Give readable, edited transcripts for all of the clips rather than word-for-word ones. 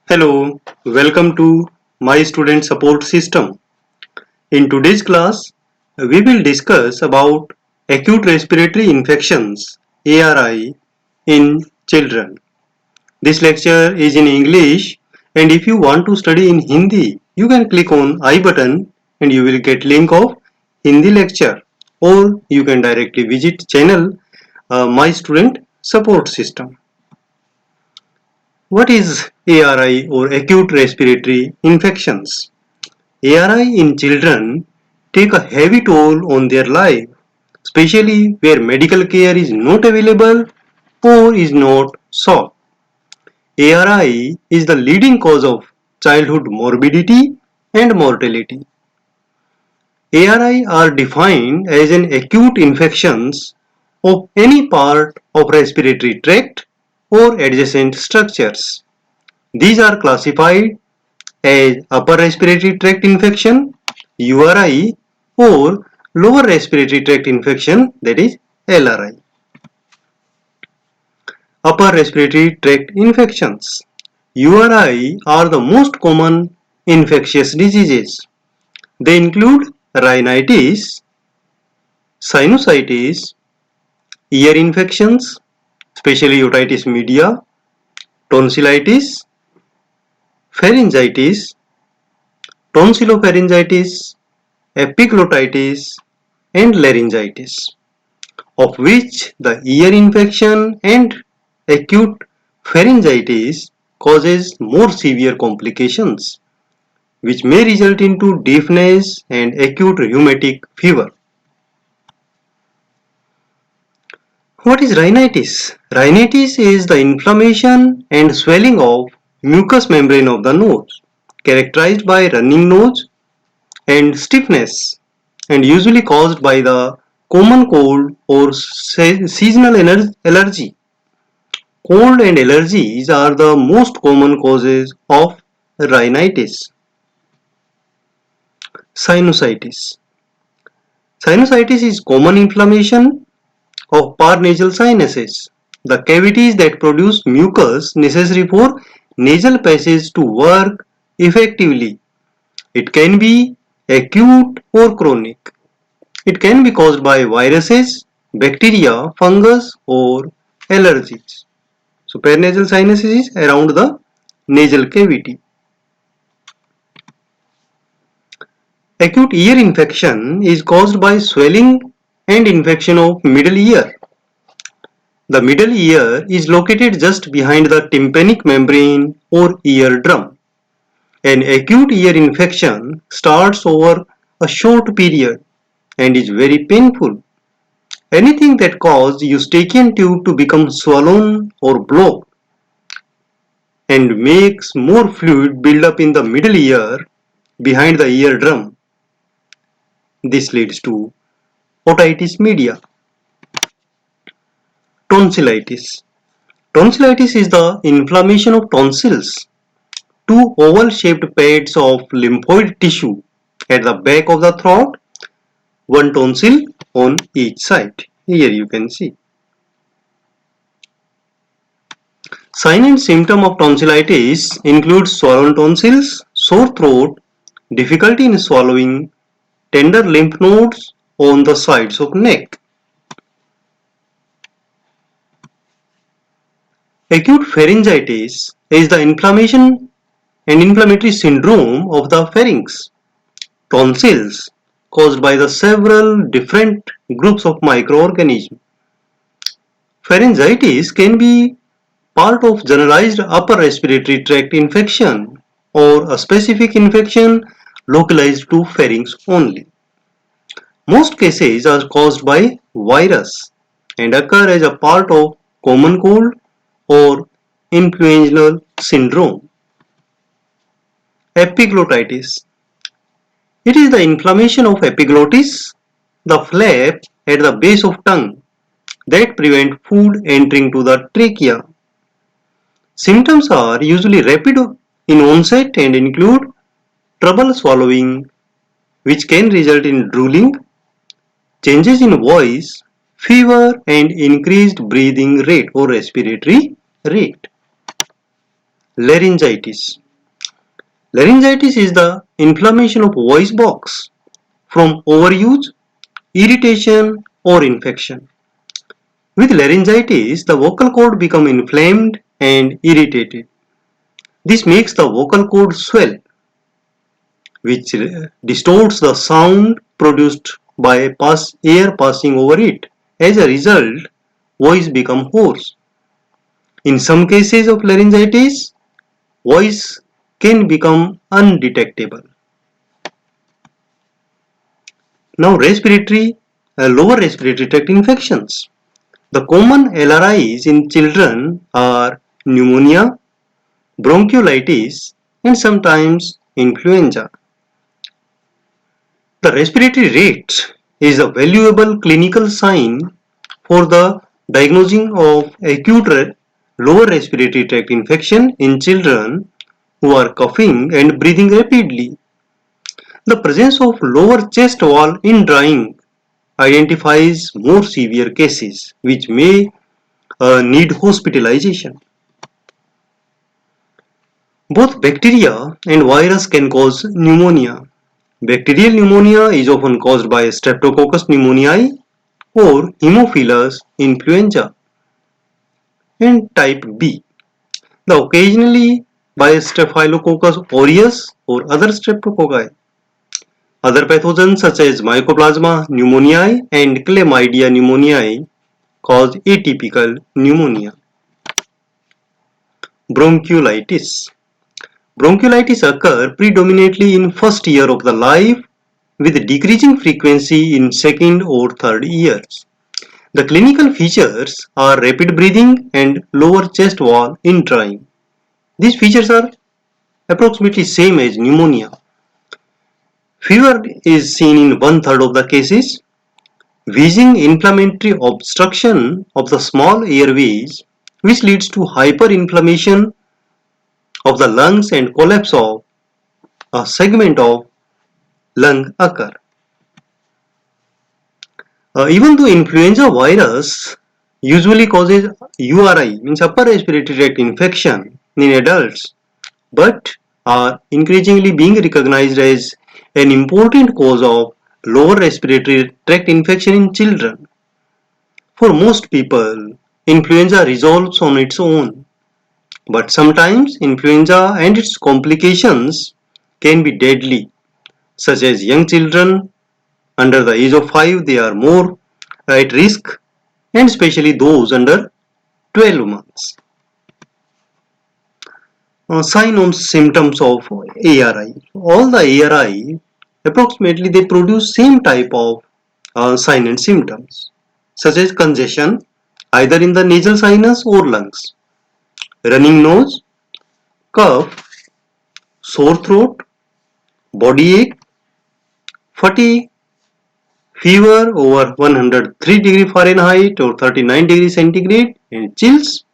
Hello, welcome to my student support system. In today's class, we will discuss about acute respiratory infections ARI in children. This lecture is in English and if you want to study in Hindi, you can click on I button and you will get link of Hindi lecture or you can directly visit channel my student support system. What is ARI or acute respiratory infections? ARI in children take a heavy toll on their life, especially where medical care is not available or is not sought. ARI is the leading cause of childhood morbidity and mortality. ARI are defined as an acute infections of any part of respiratory tract or adjacent structures. These are classified as upper respiratory tract infection URI or lower respiratory tract infection, that is LRI. Upper respiratory tract infections URI are the most common infectious diseases. They include rhinitis, sinusitis, ear infections, especially otitis media, tonsillitis, pharyngitis, tonsillopharyngitis, epiglottitis, and laryngitis, of which the ear infection and acute pharyngitis causes more severe complications, which may result into deafness and acute rheumatic fever. What is rhinitis? Rhinitis is the inflammation and swelling of mucous membrane of the nose, characterized by running nose and stiffness, and usually caused by the common cold or seasonal allergy. Cold and allergies are the most common causes of rhinitis. Sinusitis. Sinusitis is common inflammation of paranasal sinuses, the cavities that produce mucus necessary for nasal passage to work effectively. It can be acute or chronic. It can be caused by viruses, bacteria, fungus, or allergies. So paranasal sinuses is around the nasal cavity. Acute ear infection is caused by swelling and infection of middle ear. The middle ear is located just behind the tympanic membrane or eardrum. An acute ear infection starts over a short period and is very painful. Anything that causes eustachian tube to become swollen or blocked and makes more fluid build up in the middle ear behind the eardrum. This leads to otitis media. Tonsillitis. Tonsillitis is the inflammation of tonsils, two oval-shaped pads of lymphoid tissue at the back of the throat, one tonsil on each side. Here you can see. Sign and symptom of tonsillitis include swollen tonsils, sore throat, difficulty in swallowing, tender lymph nodes on the sides of neck. Acute pharyngitis is the inflammation and inflammatory syndrome of the pharynx, tonsils, caused by the several different groups of microorganisms. Pharyngitis can be part of generalized upper respiratory tract infection or a specific infection localized to pharynx only. Most cases are caused by virus and occur as a part of common cold or influenza syndrome. Epiglottitis. It is the inflammation of epiglottis, the flap at the base of tongue that prevent food entering to the trachea. Symptoms are usually rapid in onset and include trouble swallowing, which can result in drooling, changes in voice, fever, and increased breathing rate or respiratory rate. Laryngitis. Laryngitis is the inflammation of voice box from overuse, irritation or infection. With laryngitis, the vocal cord becomes inflamed and irritated. This makes the vocal cord swell, which distorts the sound produced by air passing over it. As a result, voice becomes hoarse. In some cases of laryngitis, voice can become undetectable. Now, lower respiratory tract infections. The common LRIs in children are pneumonia, bronchiolitis, and sometimes influenza. The respiratory rate is a valuable clinical sign for the diagnosing of lower respiratory tract infection in children who are coughing and breathing rapidly. The presence of lower chest wall in drying identifies more severe cases which may need hospitalization. Both bacteria and virus can cause pneumonia. Bacterial pneumonia is often caused by Streptococcus pneumoniae or Haemophilus influenza. And type B, the occasionally by Staphylococcus aureus or other streptococci. Other pathogens such as Mycoplasma pneumoniae and Chlamydia pneumoniae cause atypical pneumonia. Bronchiolitis. Bronchiolitis occur predominantly in first year of the life with decreasing frequency in second or third years. The clinical features are rapid breathing and lower chest wall in drying. These features are approximately same as pneumonia. Fever is seen in one-third of the cases. Wheezing, inflammatory obstruction of the small airways, which leads to hyperinflammation of the lungs and collapse of a segment of lung occur. Even though influenza virus usually causes URI, means upper respiratory tract infection in adults, but are increasingly being recognized as an important cause of lower respiratory tract infection in children. For most people, influenza resolves on its own, but sometimes influenza and its complications can be deadly, such as young children under the age of 5, they are more at risk, and especially those under 12 months. Sign and symptoms of ARI. All the ARI approximately they produce same type of sign and symptoms such as congestion either in the nasal sinus or lungs, running nose, cough, sore throat, body ache, fatigue, fever over 103 degree Fahrenheit or 39 degree centigrade, and chills,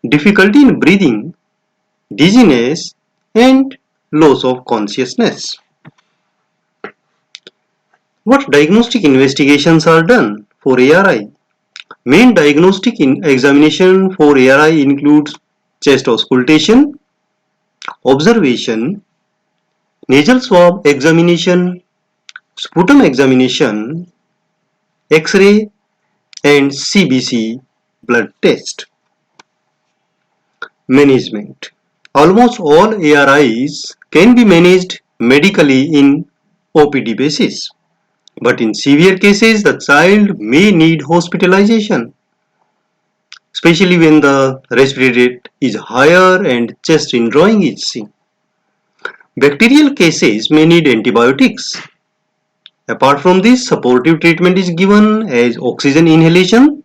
difficulty in breathing, dizziness, and loss of consciousness. What diagnostic investigations are done for ARI? Main diagnostic examination for ARI includes chest auscultation, observation, nasal swab examination, sputum examination, X-ray, and CBC blood test. Management. Almost all ARIs can be managed medically in OPD basis, but in severe cases the child may need hospitalization, especially when the respiratory rate is higher and chest indrawing is seen. Bacterial cases may need antibiotics. Apart from this, supportive treatment is given as oxygen inhalation,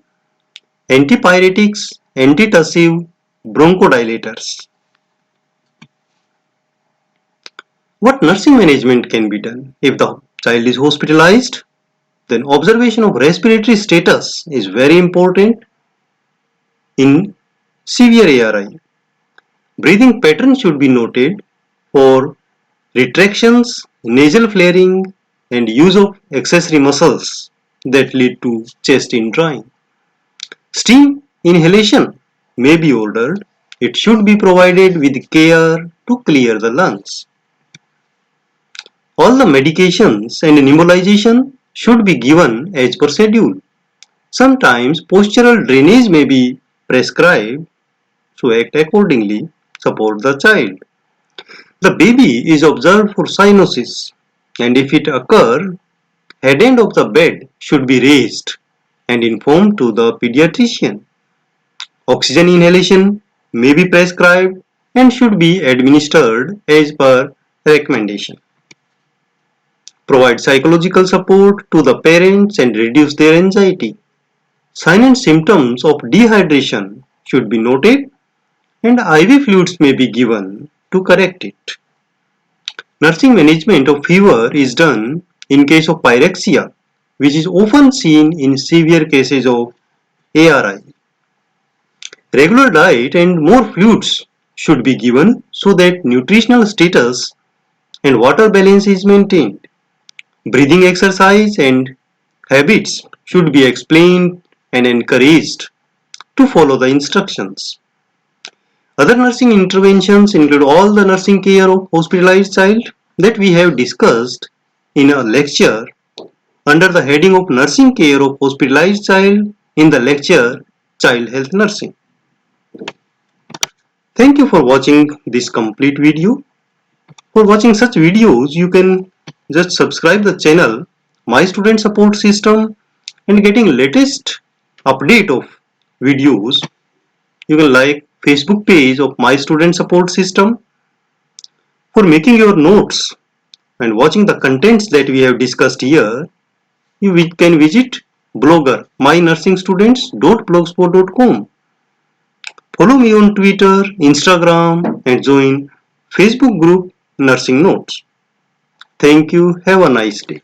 antipyretics, antitussive, bronchodilators. What nursing management can be done? If the child is hospitalized, then observation of respiratory status is very important in severe ARI. Breathing pattern should be noted for retractions, nasal flaring, and use of accessory muscles that lead to chest indrawing. Steam inhalation may be ordered It should be provided with care to clear the lungs. All the medications and nebulization should be given as per schedule. Sometimes postural drainage may be prescribed, so act accordingly, support the child. The baby is observed for cyanosis, and if it occurs, head end of the bed should be raised and informed to the pediatrician. Oxygen inhalation may be prescribed and should be administered as per recommendation. Provide psychological support to the parents and reduce their anxiety. Signs and symptoms of dehydration should be noted and IV fluids may be given to correct it. Nursing management of fever is done in case of pyrexia, which is often seen in severe cases of ARI. Regular diet and more fluids should be given so that nutritional status and water balance is maintained. Breathing exercise and habits should be explained and encouraged to follow the instructions. Other nursing interventions include all the nursing care of hospitalized child that we have discussed in a lecture under the heading of nursing care of hospitalized child in the lecture Child Health Nursing. Thank you for watching this complete video. For watching such videos, you can just subscribe the channel My Student Support System and getting latest update of videos. You can like Facebook page of My Student Support System. For making your notes and watching the contents that we have discussed here, you can visit blogger mynursingstudents.blogspot.com. Follow me on Twitter, Instagram and join Facebook group Nursing Notes. Thank you. Have a nice day.